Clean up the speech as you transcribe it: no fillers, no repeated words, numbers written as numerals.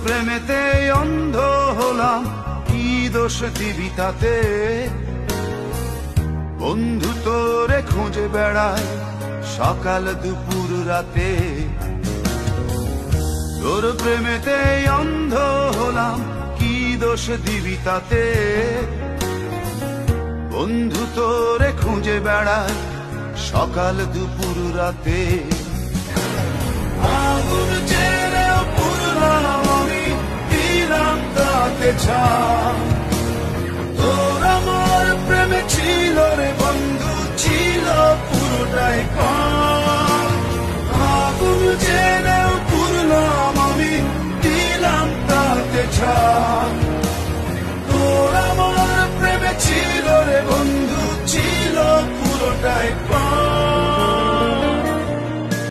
প্রেমেতে অন্ধ হলাম, কি দোষ দিবি তাতে? বন্ধু তোরে খুঁজে বেড়ায় সকাল দুপুর রাতে। তোর প্রেমেতে অন্ধ হলাম, কি দোষ দিবি তাতে? বন্ধু তোরে খুঁজে বেড়ায় সকাল দুপুর রাতে। আগুন ছেড়েও পুরলাম আমি, দিলাম তাতে ছাই।